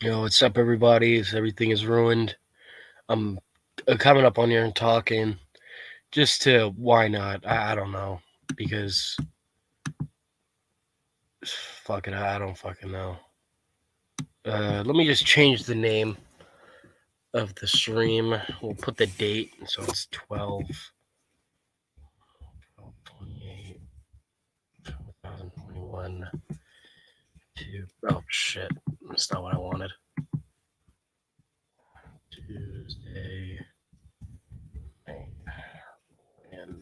What's up, everybody? Everything is ruined. I'm coming up on here and talking just to why not? I don't know because fuck it, I don't fucking know. Let me just change the name of the stream. We'll put the date so it's 12/28, 2021. Oh shit, that's not what I wanted. Tuesday, and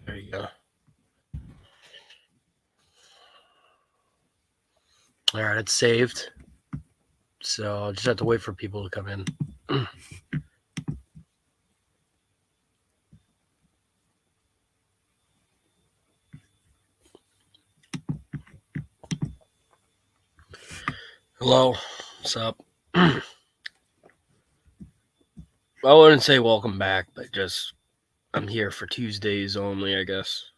there you go. All right, it's saved. So I'll just have to wait for people to come in. Hello, what's up? I wouldn't say welcome back, but just I'm here for Tuesdays only, I guess.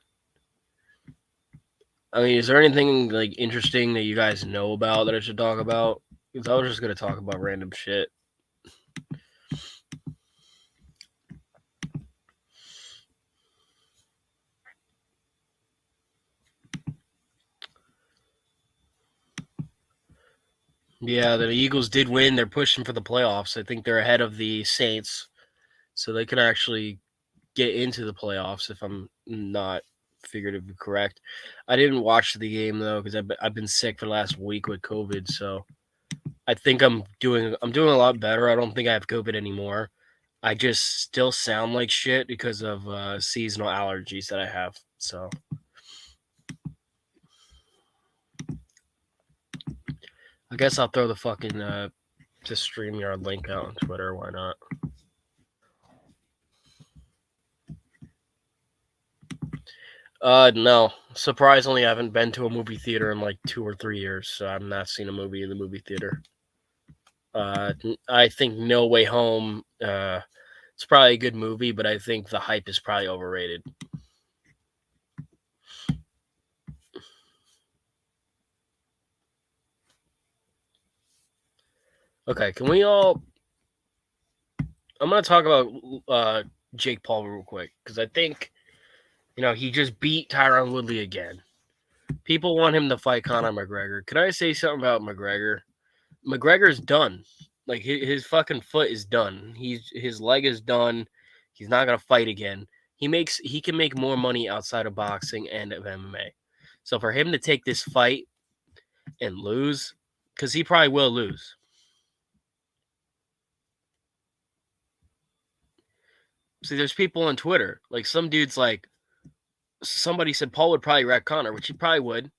I mean, is there anything like interesting that you guys know about that I should talk about? Because I was just gonna talk about random shit. Yeah, the Eagles did win. They're pushing for the playoffs. I think they're ahead of the Saints, so they could actually get into the playoffs if I'm not figuratively correct. I didn't watch the game though because I've been sick for the last week with COVID, so I think I'm doing a lot better. I don't think I have COVID anymore. I just still sound like shit because of seasonal allergies that I have. So I guess I'll throw the fucking just StreamYard link out on Twitter. Why not? No. Surprisingly, I haven't been to a movie theater in like 2 or 3 years, so I've not seen a movie in the movie theater. I think No Way Home. It's probably a good movie, but I think the hype is probably overrated. Okay, can we all? I'm gonna talk about Jake Paul real quick because I think he just beat Tyron Woodley again. People want him to fight Conor McGregor. Can I say something about McGregor? McGregor's done. Like his fucking foot is done. His leg is done. He's not gonna fight again. He can make more money outside of boxing and of MMA. So for him to take this fight and lose, because he probably will lose. See, there's people on Twitter, like some dudes like somebody said Paul would probably wreck Conor, which he probably would.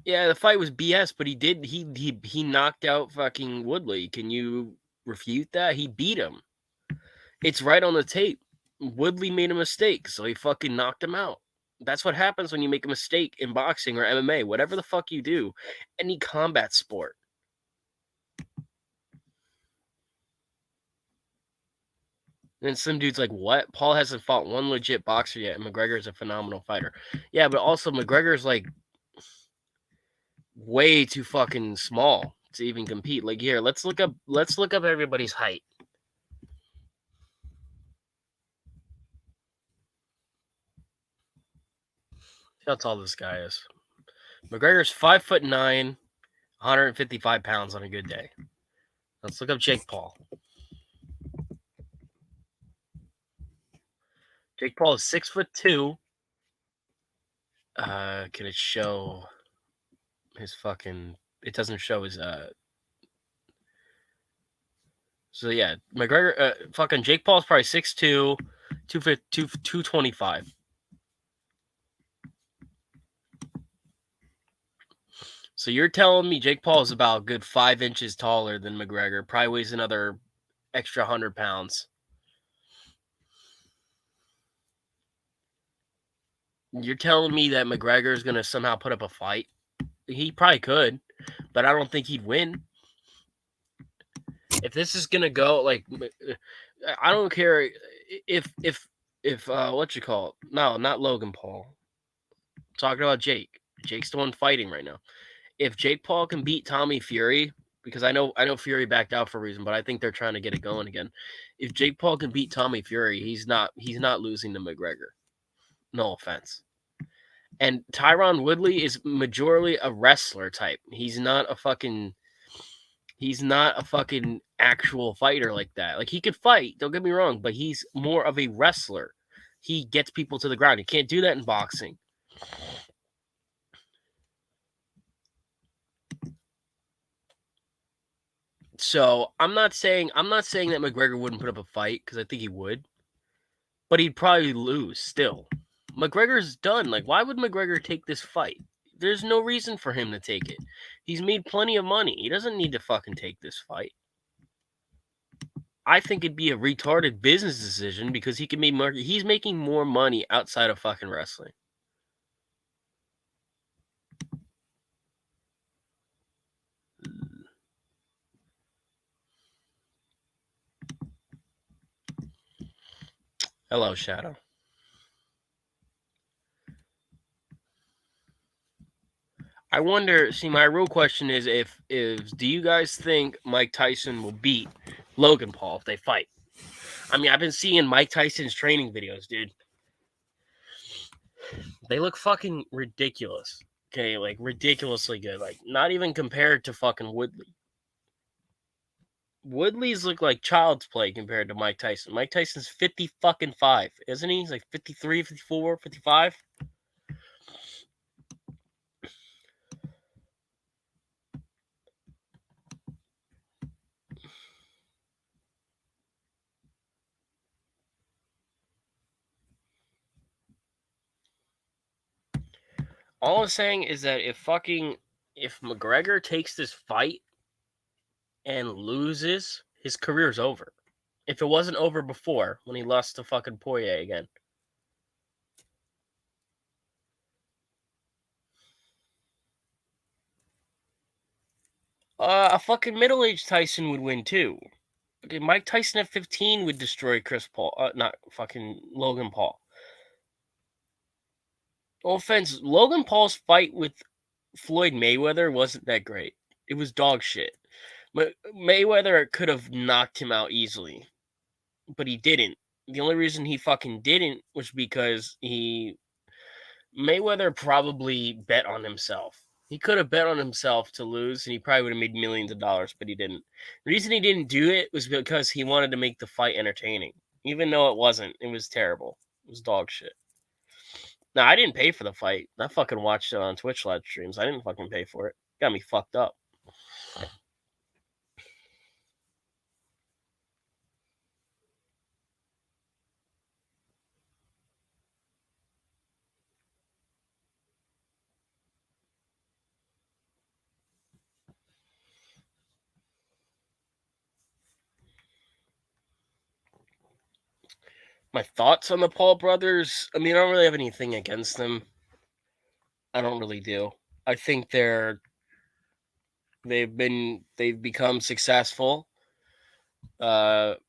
Yeah, the fight was BS, but he knocked out fucking Woodley. Can you refute that? He beat him. It's right on the tape. Woodley made a mistake, so he fucking knocked him out. That's what happens when you make a mistake in boxing or MMA, whatever the fuck you do, any combat sport. And some dude's like, what? Paul hasn't fought one legit boxer yet, and McGregor's a phenomenal fighter. Yeah, but also McGregor's like way too fucking small to even compete. Like here, let's look up everybody's height. See how tall this guy is. McGregor's 5'9", 155 pounds on a good day. Let's look up Jake Paul. Jake Paul is 6'2". Can it show his fucking? It doesn't show his. So yeah, McGregor. Fucking Jake Paul's probably 6'2", 225. So you're telling me Jake Paul is about a good 5 inches taller than McGregor? Probably weighs another extra 100 pounds. You're telling me that McGregor is gonna somehow put up a fight? He probably could, but I don't think he'd win. If this is gonna go like, I don't care if if what you call it? No, not Logan Paul. I'm talking about Jake. Jake's the one fighting right now. If Jake Paul can beat Tommy Fury, because I know Fury backed out for a reason, but I think they're trying to get it going again. If Jake Paul can beat Tommy Fury, he's not losing to McGregor. No offense. And Tyron Woodley is majorly a wrestler type. He's not a fucking actual fighter like that. Like he could fight, don't get me wrong, but he's more of a wrestler. He gets people to the ground. You can't do that in boxing. So I'm not saying that McGregor wouldn't put up a fight because I think he would, but he'd probably lose still. McGregor's done. Like, why would McGregor take this fight? There's no reason for him to take it. He's made plenty of money. He doesn't need to fucking take this fight. I think it'd be a retarded business decision because he can make more. He's making more money outside of fucking wrestling. Hello, Shadow. I wonder. See, my real question is, if do you guys think Mike Tyson will beat Logan Paul if they fight? I mean, I've been seeing Mike Tyson's training videos, dude. They look fucking ridiculous. Okay, like ridiculously good. Like not even compared to fucking Woodley. Woodley's look like child's play compared to Mike Tyson. Mike Tyson's 50 fucking 5, isn't he? He's like 53, 54, 55. All I'm saying is that if McGregor takes this fight and loses, his career's over. If it wasn't over before when he lost to fucking Poirier again. A fucking middle-aged Tyson would win too. Okay, Mike Tyson at 15 would destroy Chris Paul, not fucking Logan Paul. No offense, Logan Paul's fight with Floyd Mayweather wasn't that great. It was dog shit. But Mayweather could have knocked him out easily, but he didn't. The only reason he fucking didn't was because Mayweather probably bet on himself. He could have bet on himself to lose, and he probably would have made millions of dollars, but he didn't. The reason he didn't do it was because he wanted to make the fight entertaining, even though it wasn't. It was terrible. It was dog shit. Now, I didn't pay for the fight. I fucking watched it on Twitch live streams. I didn't fucking pay for it. Got me fucked up. My thoughts on the Paul brothers, I mean, I don't really have anything against them. I don't really do. I think they've become successful by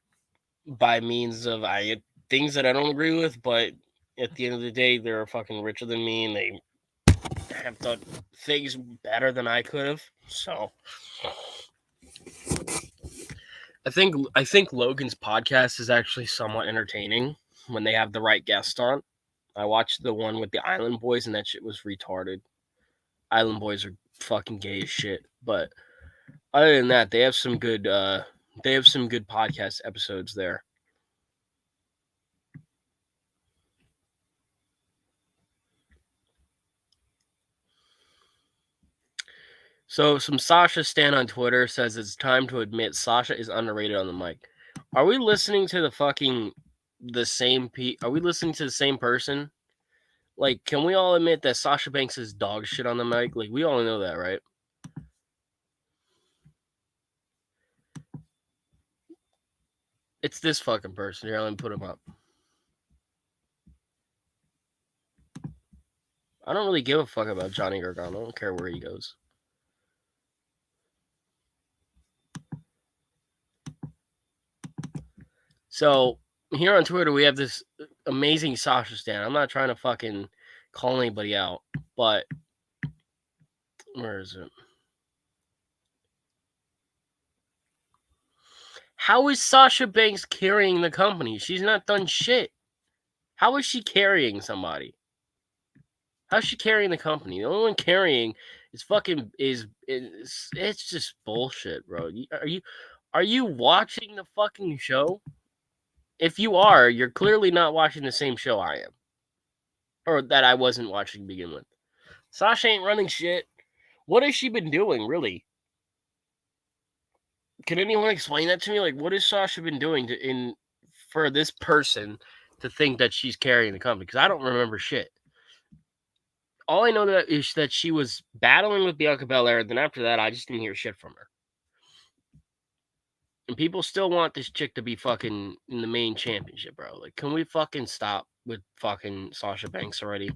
means of things that I don't agree with, but at the end of the day, they're fucking richer than me, and they have done things better than I could have. So I think Logan's podcast is actually somewhat entertaining when they have the right guest on. I watched the one with the Island Boys, and that shit was retarded. Island Boys are fucking gay as shit. But other than that, they have some good podcast episodes there. So some Sasha Stan on Twitter says it's time to admit Sasha is underrated on the mic. Are we listening to Are we listening to the same person? Like, can we all admit that Sasha Banks is dog shit on the mic? Like, we all know that, right? It's this fucking person. Here, let me put him up. I don't really give a fuck about Johnny Gargano. I don't care where he goes. So, here on Twitter, we have this amazing Sasha stan. I'm not trying to fucking call anybody out, but where is it? How is Sasha Banks carrying the company? She's not done shit. How is she carrying somebody? How's she carrying the company? The only one carrying is fucking is it's just bullshit, bro. Are you watching the fucking show? If you are, you're clearly not watching the same show I am, or that I wasn't watching to begin with. Sasha ain't running shit. What has she been doing, really? Can anyone explain that to me? Like, what has Sasha been doing for this person to think that she's carrying the company? Because I don't remember shit. All I know that is that she was battling with Bianca Belair, and then after that, I just didn't hear shit from her. And people still want this chick to be fucking in the main championship, bro. Like, can we fucking stop with fucking Sasha Banks already?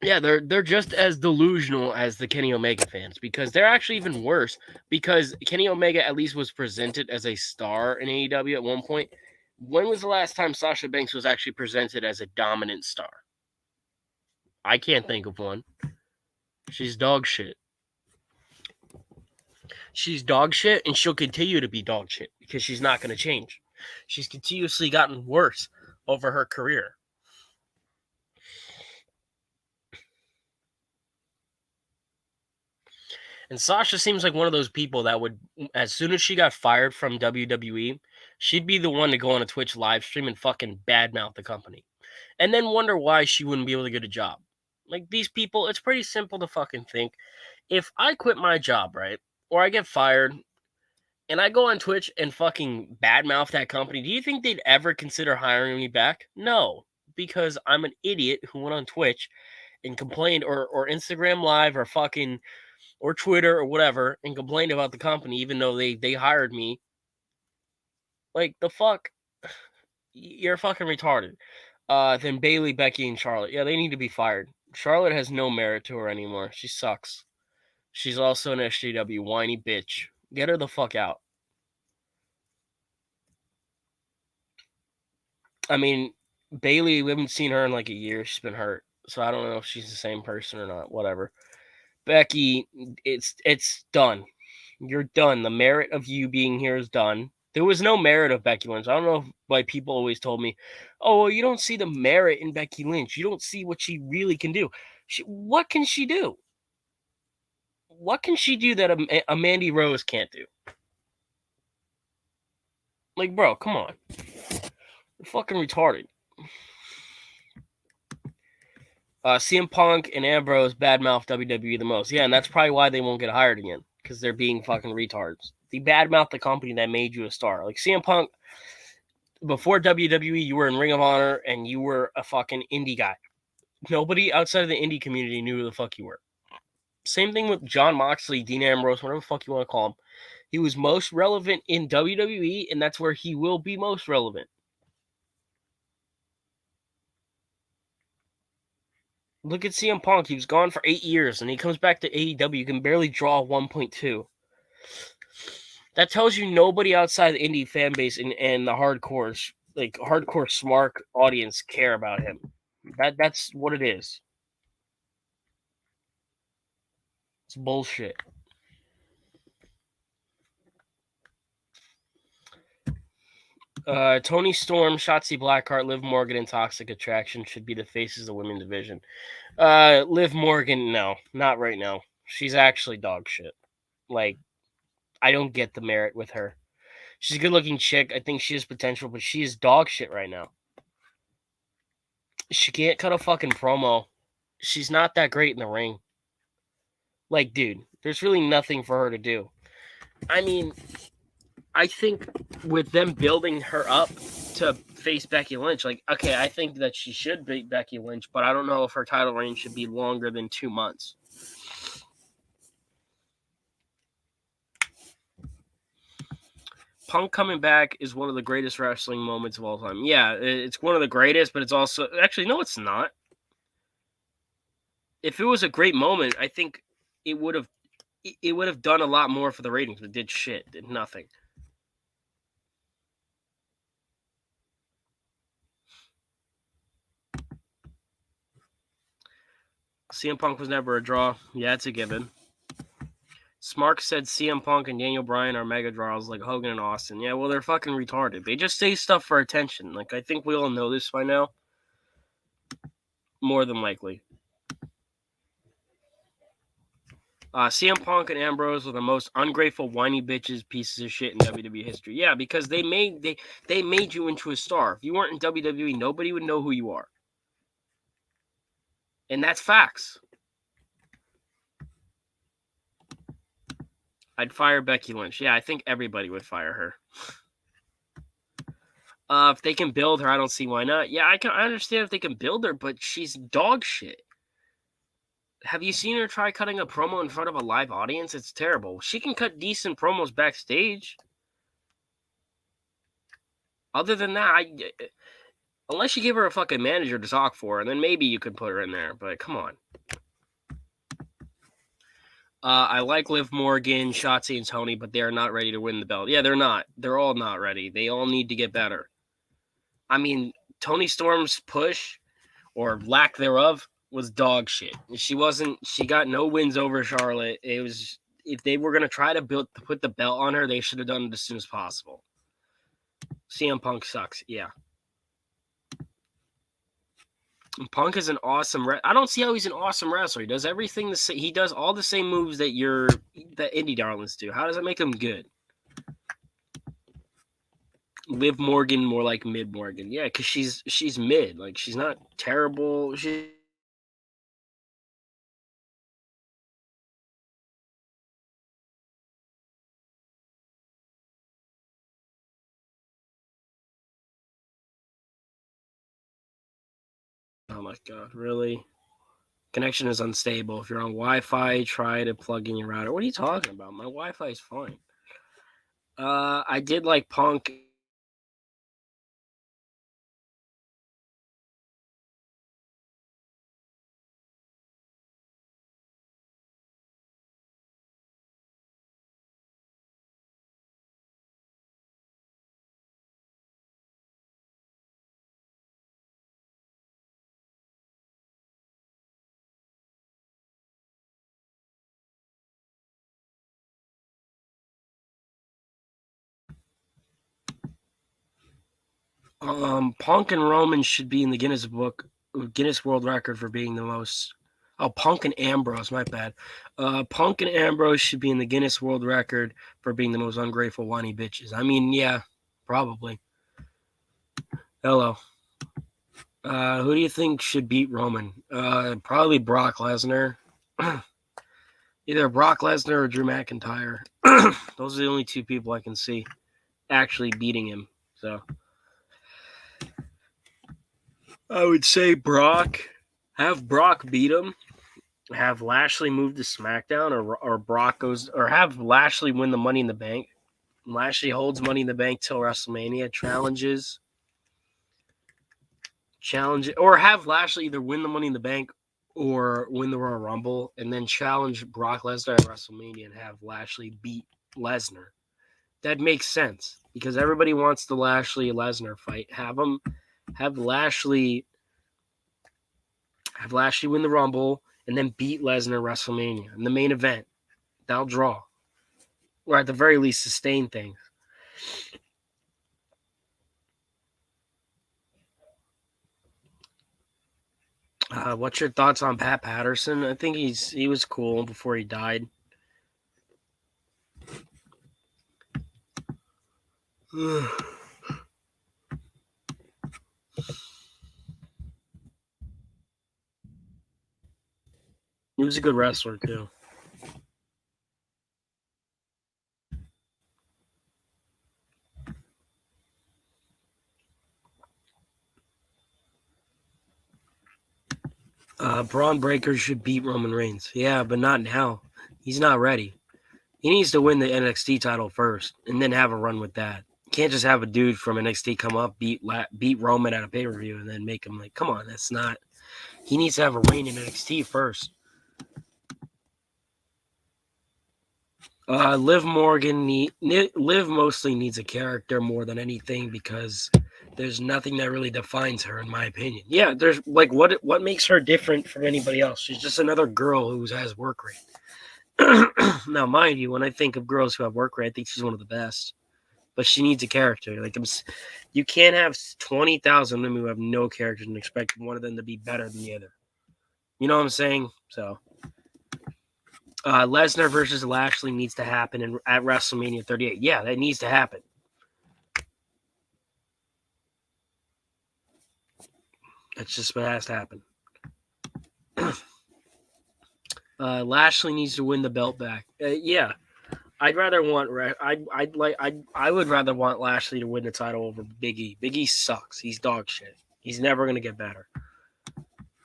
Yeah, they're just as delusional as the Kenny Omega fans, because they're actually even worse, because Kenny Omega at least was presented as a star in AEW at one point. When was the last time Sasha Banks was actually presented as a dominant star? I can't think of one. She's dog shit. She's dog shit, and she'll continue to be dog shit because she's not going to change. She's continuously gotten worse over her career. And Sasha seems like one of those people that would, as soon as she got fired from WWE, she'd be the one to go on a Twitch live stream and fucking badmouth the company. And then wonder why she wouldn't be able to get a job. Like, these people, it's pretty simple to fucking think. If I quit my job, right, or I get fired, and I go on Twitch and fucking badmouth that company, do you think they'd ever consider hiring me back? No, because I'm an idiot who went on Twitch and complained, or Instagram Live, or fucking, or Twitter, or whatever, and complained about the company, even though they hired me. Like, the fuck? You're fucking retarded. Then Bailey, Becky, and Charlotte. Yeah, they need to be fired. Charlotte has no merit to her anymore. She sucks. She's also an SJW whiny bitch. Get her the fuck out. I mean, Bailey, we haven't seen her in like a year. She's been hurt. So I don't know if she's the same person or not. Whatever. Becky, it's done. You're done. The merit of you being here is done. There was no merit of Becky Lynch. I don't know why people always told me, oh, well, you don't see the merit in Becky Lynch. You don't see what she really can do. What can she do? What can she do that a Mandy Rose can't do? Like, bro, come on. You're fucking retarded. CM Punk and Ambrose badmouth WWE the most. Yeah, and that's probably why they won't get hired again, because they're being fucking retards. They badmouth the company that made you a star. Like, CM Punk, before WWE, you were in Ring of Honor, and you were a fucking indie guy. Nobody outside of the indie community knew who the fuck you were. Same thing with Jon Moxley, Dean Ambrose, whatever the fuck you want to call him. He was most relevant in WWE, and that's where he will be most relevant. Look at CM Punk. He was gone for 8 years, and he comes back to AEW. You can barely draw 1.2. That tells you nobody outside the indie fan base and the hardcore smart audience care about him. That's what it is. It's bullshit. Toni Storm, Shozi Blackheart, Liv Morgan, and Toxic Attraction should be the faces of the women's division. Liv Morgan, no, not right now. She's actually dog shit. Like, I don't get the merit with her. She's a good-looking chick. I think she has potential, but she is dog shit right now. She can't cut a fucking promo. She's not that great in the ring. Like, dude, there's really nothing for her to do. I mean, I think with them building her up to face Becky Lynch, like, okay, I think that she should beat Becky Lynch, but I don't know if her title reign should be longer than 2 months. Punk coming back is one of the greatest wrestling moments of all time. Yeah, it's one of the greatest, but it's also... Actually, no, it's not. If it was a great moment, I think it would have done a lot more for the ratings, but it did shit. Did nothing. CM Punk was never a draw. Yeah, it's a given. Smark said CM Punk and Daniel Bryan are mega draws like Hogan and Austin. Yeah, well, they're fucking retarded. They just say stuff for attention. Like, I think we all know this by now. More than likely. CM Punk and Ambrose were the most ungrateful, whiny bitches, pieces of shit in WWE history. Yeah, because they made you into a star. If you weren't in WWE, nobody would know who you are. And that's facts. I'd fire Becky Lynch. Yeah, I think everybody would fire her. If they can build her, I don't see why not. Yeah, I understand if they can build her, but she's dog shit. Have you seen her try cutting a promo in front of a live audience? It's terrible. She can cut decent promos backstage. Other than that, unless you give her a fucking manager to talk for, and then maybe you could put her in there. But come on. I like Liv Morgan, Shotzi, and Toni, but they are not ready to win the belt. Yeah, they're not. They're all not ready. They all need to get better. I mean, Toni Storm's push, or lack thereof, was dog shit. She got no wins over Charlotte. It was, if they were going to try to put the belt on her, they should have done it as soon as possible. CM Punk sucks. Yeah. Punk is an awesome I don't see how he's an awesome wrestler. He does everything the same. He does all the same moves that indie darlings do. How does that make him good? Liv Morgan, more like mid Morgan. Yeah, because she's mid. Like, she's not terrible. Oh my god, really? Connection is unstable. If you're on Wi-Fi, try to plug in your router. What are you talking about? My Wi-Fi is fine. I did like Punk. Punk and Roman should be in the Guinness World Record for being the most. Oh, Punk and Ambrose, my bad. Punk and Ambrose should be in the Guinness World Record for being the most ungrateful whiny bitches. I mean, yeah, probably. Hello. Who do you think should beat Roman? Probably Brock Lesnar. Either Brock Lesnar or Drew McIntyre. Those are the only two people I can see actually beating him. So I would say Brock. Have Brock beat him. Have Lashley move to SmackDown, or Brock goes, or have Lashley win the Money in the Bank. Lashley holds Money in the Bank till WrestleMania, challenge, or have Lashley either win the Money in the Bank or win the Royal Rumble, and then challenge Brock Lesnar at WrestleMania and have Lashley beat Lesnar. That makes sense because everybody wants the Lashley Lesnar fight. Have Lashley win the Rumble and then beat Lesnar at WrestleMania in the main event. That'll draw, or at the very least sustain things. What's your thoughts on Pat Patterson? I think he was cool before he died. He was a good wrestler too. Bron Breaker should beat Roman Reigns. Yeah, but not now. He's not ready. He needs to win the NXT title first and then have a run with that. You can't just have a dude from NXT come up, beat Roman at a pay-per-view, and then make him like, come on, that's not. He needs to have a reign in NXT first. Liv mostly needs a character more than anything because there's nothing that really defines her, in my opinion. Yeah, there's like what makes her different from anybody else? She's just another girl who has work rate. Now, mind you, when I think of girls who have work rate, I think she's one of the best. But she needs a character. Like you can't have 20,000 women who have no characters and expect one of them to be better than the other. You know what I'm saying? So. Lesnar versus Lashley needs to happen at WrestleMania 38. Yeah, that needs to happen. That's just what has to happen. Lashley needs to win the belt back. Yeah, I'd rather want. I would rather want Lashley to win the title over Big E. Big E sucks. He's dog shit. He's never gonna get better.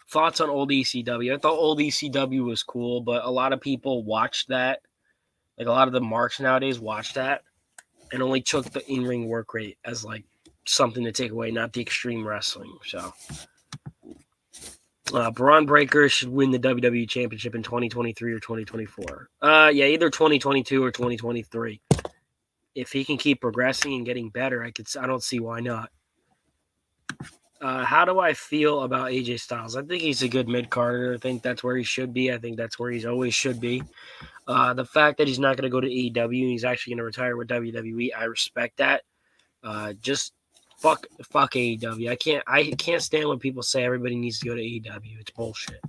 Thoughts on old ECW? I thought old ECW was cool, but a lot of people watched that. Like a lot of the marks nowadays watch that and only took the in-ring work rate as like something to take away, not the extreme wrestling. So, Bron Breaker should win the WWE Championship in 2023 or 2024. Yeah, either 2022 or 2023. If he can keep progressing and getting better, I don't see why not. How do I feel about AJ Styles? I think he's a good mid-carder. I think that's where he should be. I think that's where he's always should be. The fact that he's not going to go to AEW and he's actually going to retire with WWE, I respect that. Just fuck AEW. I can't stand when people say everybody needs to go to AEW. It's bullshit.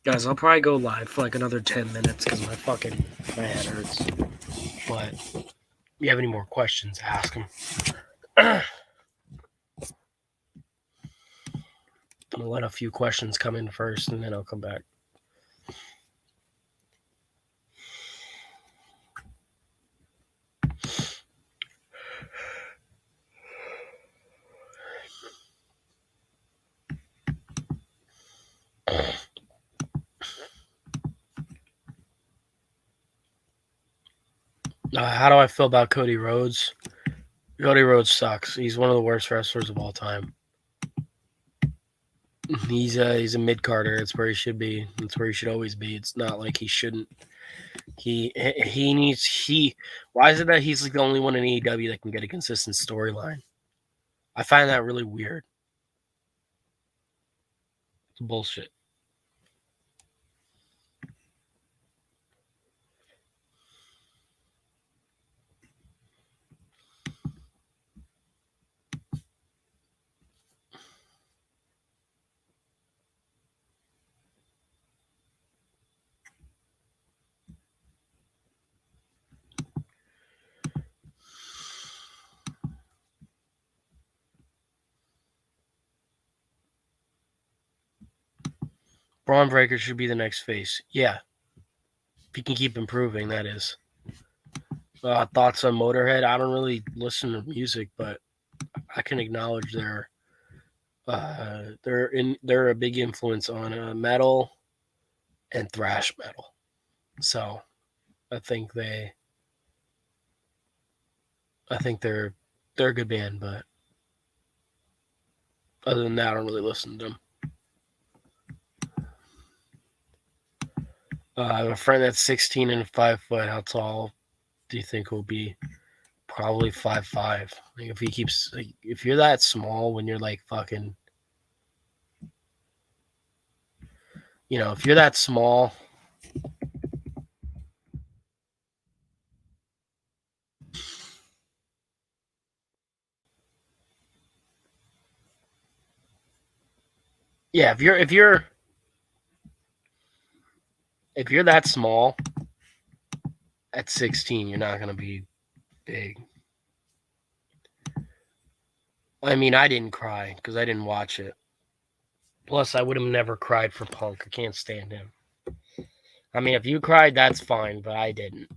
Guys, I'll probably go live for like another 10 minutes because my head hurts. But if you have any more questions, ask them. I'm going to let a few questions come in first and then I'll come back. How do I feel about Cody Rhodes? Cody Rhodes sucks. He's one of the worst wrestlers of all time. He's a mid-carder. It's where he should be. It's where he should always be. It's not like he shouldn't. Why is it that he's like the only one in AEW that can get a consistent storyline? I find that really weird. It's bullshit. Bron Breaker should be the next face. Yeah. If he can keep improving, that is. Thoughts on Motorhead? I don't really listen to music, but I can acknowledge they're a big influence on metal and thrash metal. So I think they're a good band, but other than that, I don't really listen to them. I have a friend that's 16 and 5 foot. How tall do you think will be? Probably 5'5". Like if he keeps, like, if you're that small when you're like fucking, if you're that small. Yeah, if you're that small at 16, you're not gonna be big. I mean, I didn't cry because I didn't watch it. Plus, I would have never cried for Punk. I can't stand him. I mean, if you cried, that's fine, but I didn't.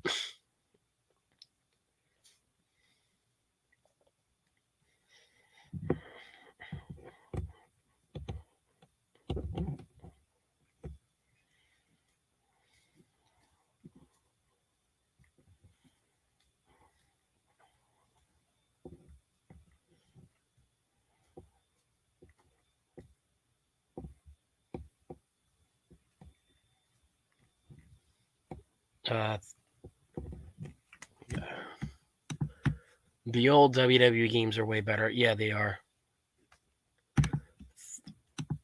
The old WWE games are way better. Yeah, they are.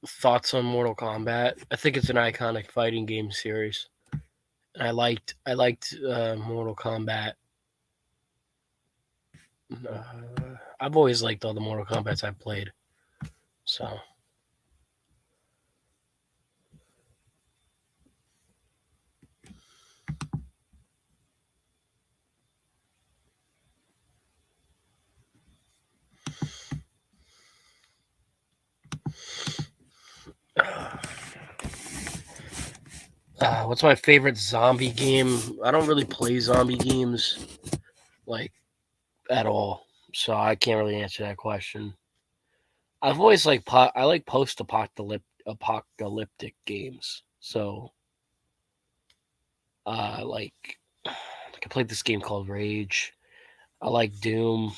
Thoughts on Mortal Kombat? I think it's an iconic fighting game series. I liked Mortal Kombat. I've always liked all the Mortal Kombats I've played. So. What's my favorite zombie game? I don't really play zombie games, like, at all. So I can't really answer that question. I've always I like post-apocalyptic games. So, like I played this game called Rage. I like Doom.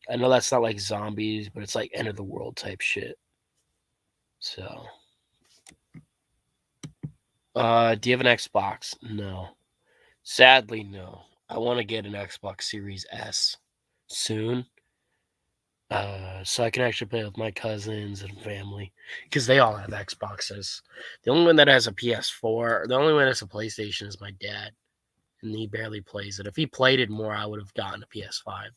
I know that's not like zombies, but it's like end of the world type shit. So, do you have an Xbox? No. Sadly, no. I want to get an Xbox Series S soon. So I can actually play with my cousins and family because they all have Xboxes. The only one that has a PS4, the only one that has a PlayStation is my dad, and he barely plays it. If he played it more, I would have gotten a PS5.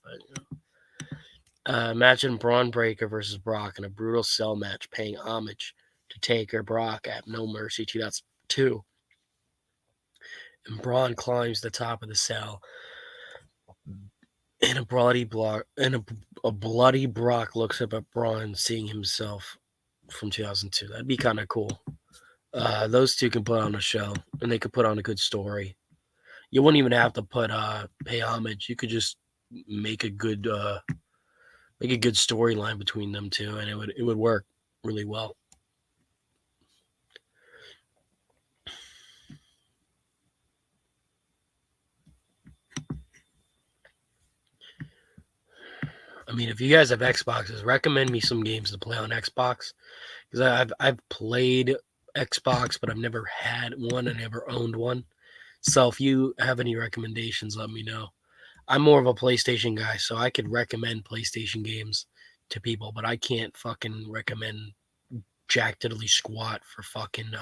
But imagine Bron Breaker versus Brock in a brutal cell match, paying homage to Taker Brock at No Mercy 2002. And Braun climbs the top of the cell, and a bloody Brock looks up at Braun, seeing himself from 2002. That'd be kind of cool. Those two can put on a show, and they could put on a good story. You wouldn't even have to pay homage. You could just make a good storyline between them two, and it would work really well. I mean, if you guys have Xboxes, recommend me some games to play on Xbox, because I've played Xbox, but I've never had one. I never owned one. So if you have any recommendations, let me know. I'm more of a PlayStation guy, so I could recommend PlayStation games to people, but I can't fucking recommend jack diddly squat for fucking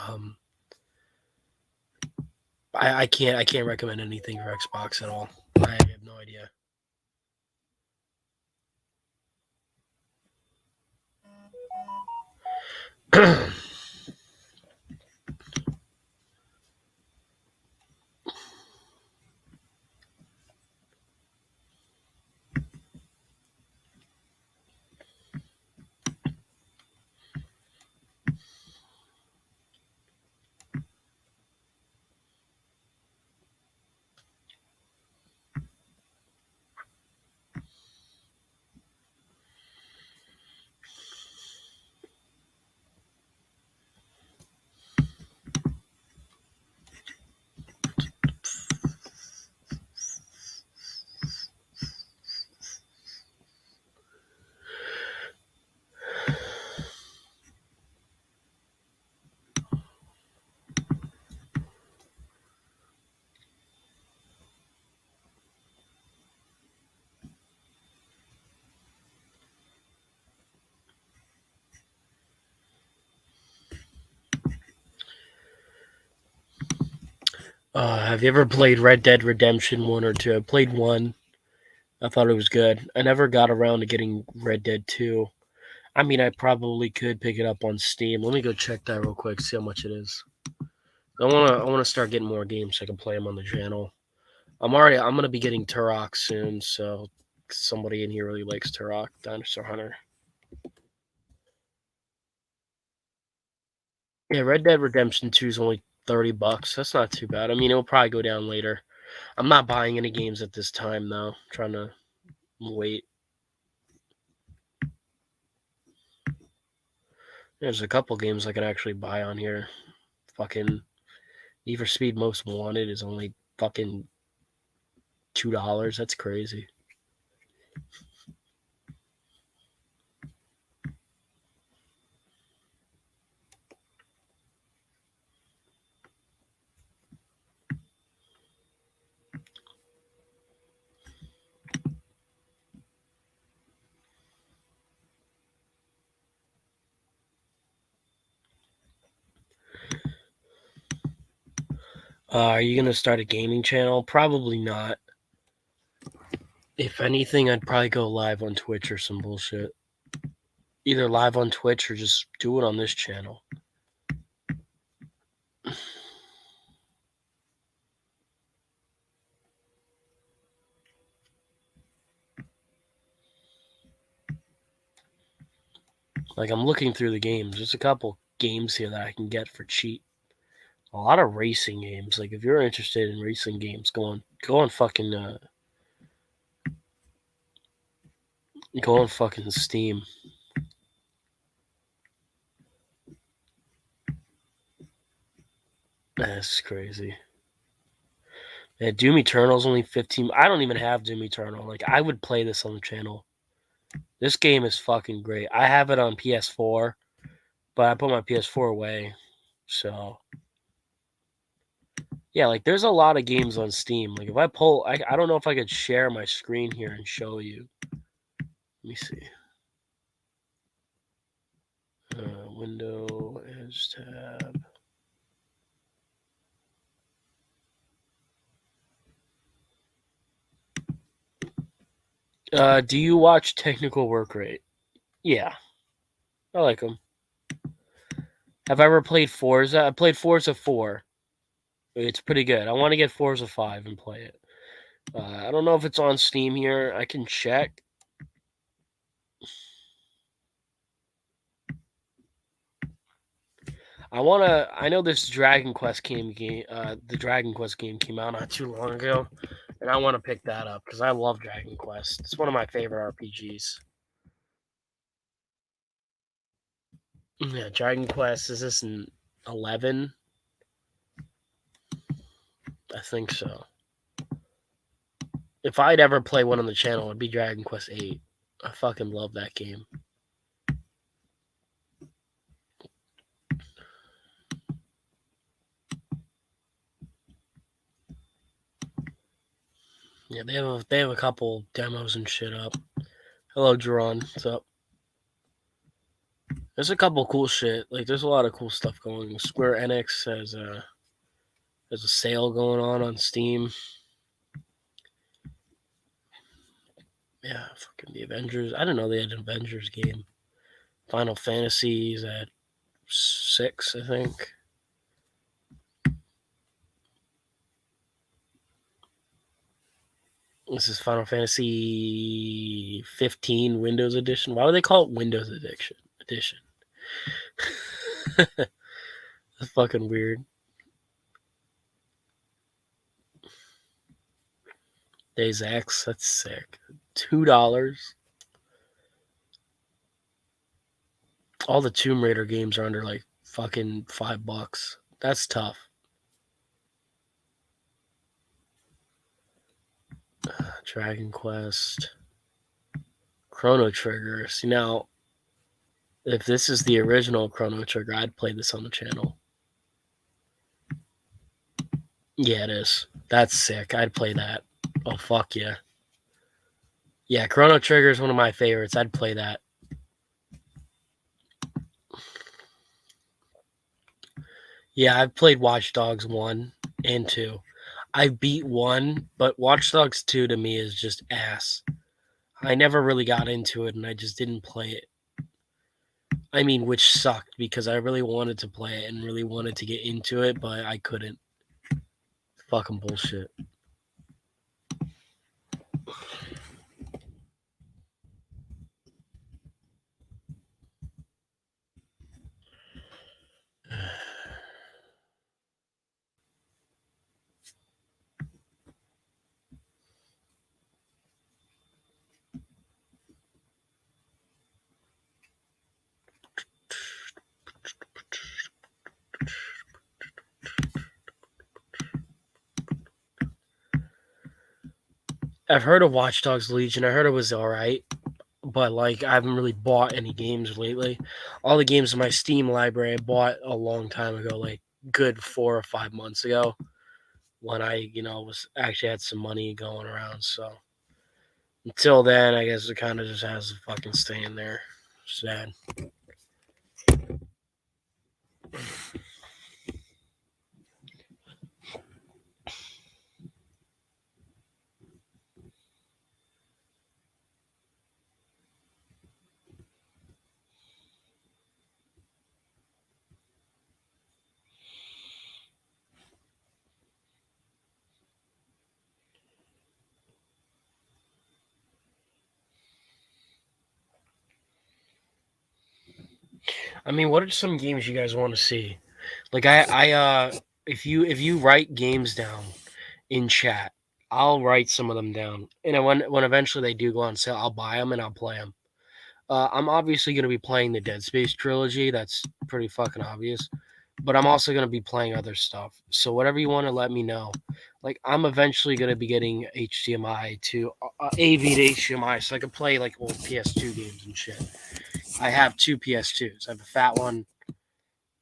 I can't recommend anything for Xbox at all. I have no idea. Have you ever played Red Dead Redemption 1 or 2? I played 1. I thought it was good. I never got around to getting Red Dead 2. I mean, I probably could pick it up on Steam. Let me go check that real quick, see how much it is. I wanna start getting more games so I can play them on the channel. I'm gonna be getting Turok soon, so somebody in here really likes Turok, Dinosaur Hunter. Yeah, Red Dead Redemption 2 is only $30. That's not too bad. I mean, it'll probably go down later. I'm not buying any games at this time, though. I'm trying to wait. There's a couple games I can actually buy on here. Fucking Need for Speed Most Wanted is only fucking $2. That's crazy. Are you gonna start a gaming channel? Probably not. If anything, I'd probably go live on Twitch or some bullshit. Either live on Twitch or just do it on this channel. Like, I'm looking through the games. There's a couple games here that I can get for cheap. A lot of racing games. Like, if you're interested in racing games, go on fucking Steam. That's crazy. Yeah, Doom Eternal's only 15. I don't even have Doom Eternal. Like, I would play this on the channel. This game is fucking great. I have it on PS4, but I put my PS4 away. So, yeah, like, there's a lot of games on Steam. Like, if I pull, I don't know if I could share my screen here and show you. Let me see. Window, Edge tab. Do you watch Technical Work Rate? Yeah, I like them. Have I ever played Forza? I played Forza 4. It's pretty good. I want to get Forza 5 and play it. I don't know if it's on Steam here. I can check. I know this Dragon Quest game. The Dragon Quest game came out not too long ago, and I want to pick that up because I love Dragon Quest. It's one of my favorite RPGs. Yeah, Dragon Quest, is this in 11? I think so. If I'd ever play one on the channel, it'd be Dragon Quest 8. I fucking love that game. Yeah, they have a couple demos and shit up. Hello, Jeron. What's up? There's a couple cool shit. Like, there's a lot of cool stuff going. Square Enix has there's a sale going on Steam. Yeah, fucking the Avengers. I didn't know they had an Avengers game. Final Fantasy's at 6, I think. This is Final Fantasy 15 Windows Edition. Why would they call it Windows Edition? That's fucking weird. Days X, that's sick. $2. All the Tomb Raider games are under like fucking $5. That's tough. Dragon Quest, Chrono Trigger. See, now, if this is the original Chrono Trigger, I'd play this on the channel. Yeah, it is. That's sick. I'd play that. Oh, fuck yeah. Yeah, Chrono Trigger is one of my favorites. I'd play that. Yeah, I've played Watch Dogs 1 and 2. I beat 1, but Watch Dogs 2 to me is just ass. I never really got into it, and I just didn't play it. I mean, which sucked because I really wanted to play it and really wanted to get into it, but I couldn't. Fucking bullshit. I've heard of Watch Dogs Legion. I heard it was all right, but like I haven't really bought any games lately. All the games in my Steam library I bought a long time ago, like good 4 or 5 months ago, when I was actually had some money going around. So until then, I guess it kind of just has to fucking stay in there. Sad. I mean, what are some games you guys want to see? Like if you write games down in chat, I'll write some of them down, and when eventually they do go on sale, I'll buy them and I'll play them. I'm obviously going to be playing the Dead Space trilogy. That's pretty fucking obvious. But I'm also going to be playing other stuff. So whatever you want to let me know. Like I'm eventually going to be getting HDMI to AV to HDMI, so I can play like old PS2 games and shit. I have 2 PS2s. I have a fat one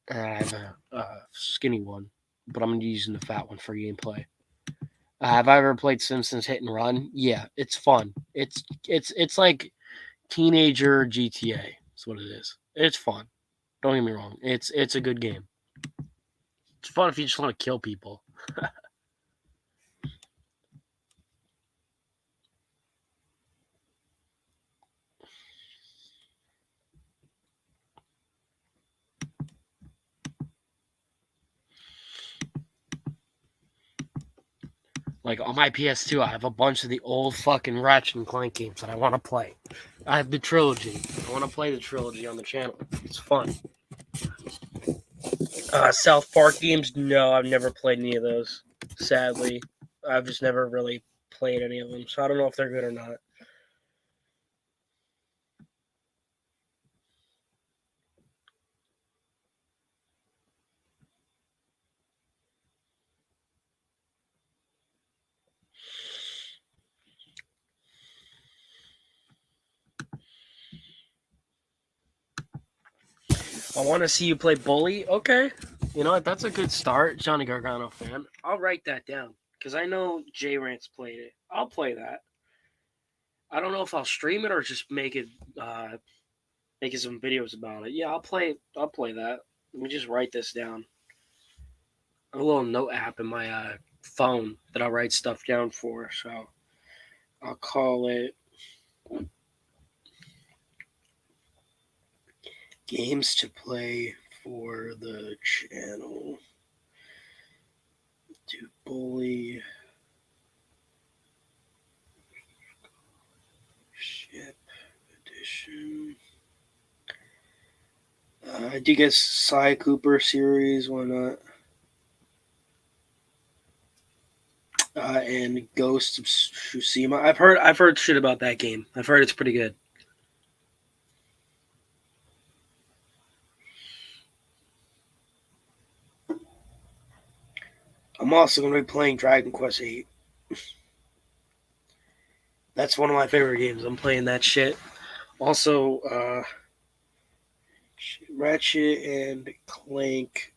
and I have a skinny one, but I'm using the fat one for gameplay. Have I ever played Simpsons Hit and Run? Yeah, it's fun. It's like teenager GTA. That's what it is. It's fun. Don't get me wrong. It's a good game. It's fun if you just want to kill people. Like on my PS2, I have a bunch of the old fucking Ratchet and Clank games that I want to play. I have the trilogy. I want to play the trilogy on the channel. It's fun. South Park games? No, I've never played any of those. Sadly, I've just never really played any of them, so I don't know if they're good or not. I want to see you play Bully. Okay. You know what? That's a good start. Johnny Gargano fan. I'll write that down because I know J Rance played it. I'll play that. I don't know if I'll stream it or just making some videos about it. Yeah, I'll play. I'll play that. Let me just write this down. I have a little note app in my phone that I write stuff down for. So I'll call it games to play for the channel. Do Bully Ship Edition. I do guess Cy Cooper series. Why not? And Ghost of Tsushima. I've heard shit about that game. I've heard it's pretty good. I'm also going to be playing Dragon Quest VIII. That's one of my favorite games. I'm playing that shit. Also, Ratchet and Clank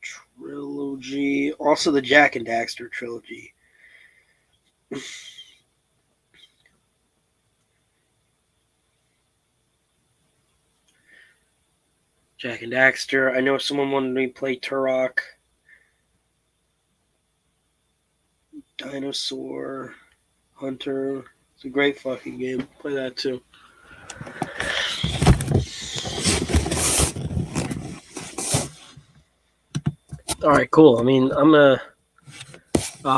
trilogy. Also, the Jack and Daxter trilogy. Jack and Daxter. I know someone wanted me to play Turok. Dinosaur Hunter. It's a great fucking game. Play that too. All right, cool. I mean, I'm gonna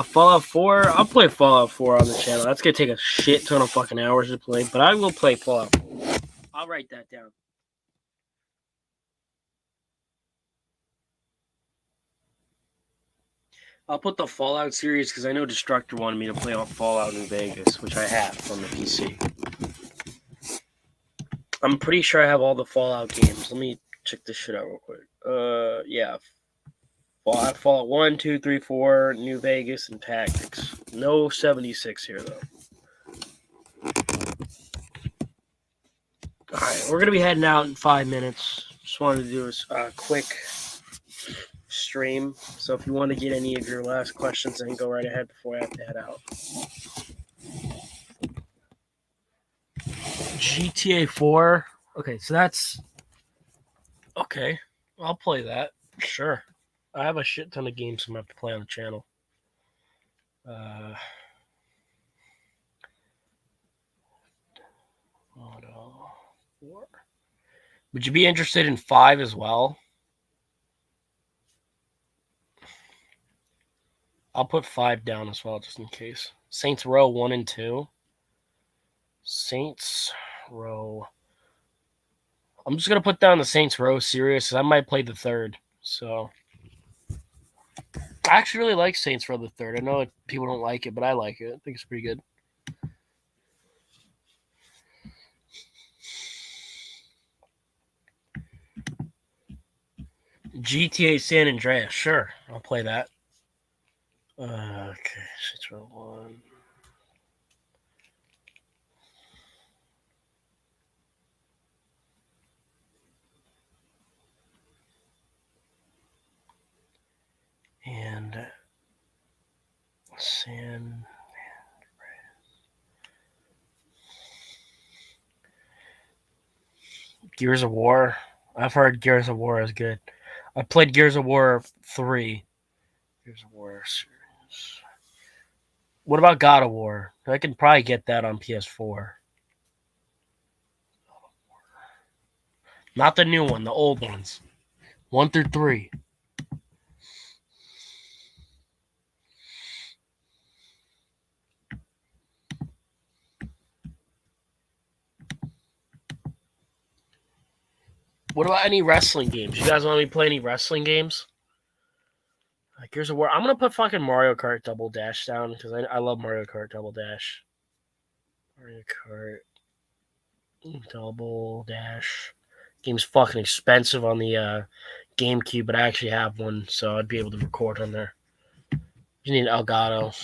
Fallout 4. I'll play Fallout 4 on the channel. That's gonna take a shit ton of fucking hours to play, but I will play Fallout 4. I'll write that down. I'll put the Fallout series because I know Destructor wanted me to play on Fallout New Vegas, which I have on the PC. I'm pretty sure I have all the Fallout games. Let me check this shit out real quick. Yeah. Fallout 1, 2, 3, 4, New Vegas, and Tactics. No 76 here, though. right, we're gonna be heading out in 5 minutes. Just wanted to do a quick stream. So if you want to get any of your last questions, then go right ahead before I have to head out. GTA 4. Okay, so that's okay. I'll play that. Sure. I have a shit ton of games I'm going to play on the channel. Would you be interested in 5 as well? I'll put 5 down as well, just in case. Saints Row 1 and 2. Saints Row. I'm just going to put down the Saints Row series, because I might play the 3rd. So, I actually really like Saints Row the 3rd. I know people don't like it, but I like it. I think it's pretty good. GTA San Andreas. Sure, I'll play that. Okay, Saints Row 1. And San Andreas. Gears of War. I've heard Gears of War is good. I played Gears of War 3. Gears of War series. What about God of War? I can probably get that on PS4. Not the new one, the old ones. 1 through 3. What about any wrestling games? You guys want me to play any wrestling games? Gears of War. I'm going to put fucking Mario Kart Double Dash down because I love Mario Kart Double Dash. Mario Kart Double Dash. Game's fucking expensive on the GameCube, but I actually have one, so I'd be able to record on there. You need Elgato.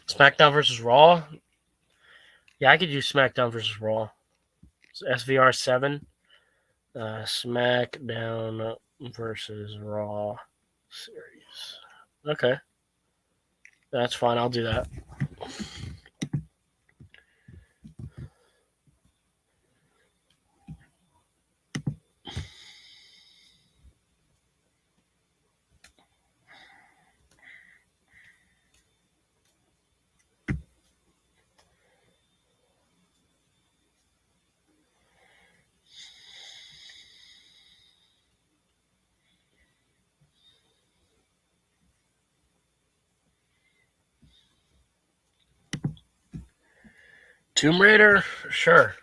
SmackDown versus Raw? Yeah, I could do SmackDown versus Raw. It's SVR 7. SmackDown versus Raw series. Okay. That's fine. I'll do that. Tomb Raider? Sure.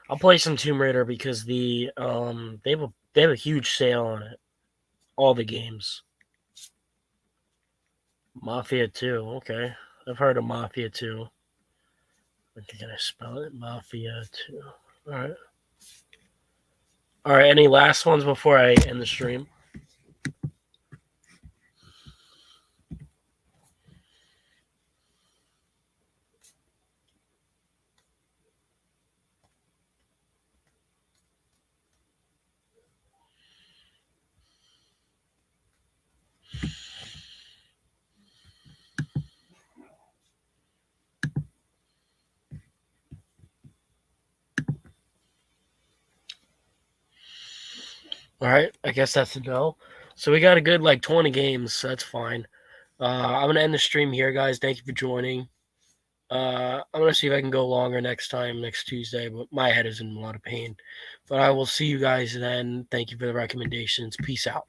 I'll play some Tomb Raider because they have a huge sale on it. All the games. Mafia 2, okay. I've heard of Mafia 2. Can I spell it? Mafia 2. Alright. Alright, any last ones before I end the stream? All right, I guess that's a no. So we got a good 20 games. So that's fine. I'm gonna end the stream here, guys. Thank you for joining. I'm gonna see if I can go longer next Tuesday, but my head is in a lot of pain. But I will see you guys then. Thank you for the recommendations. Peace out.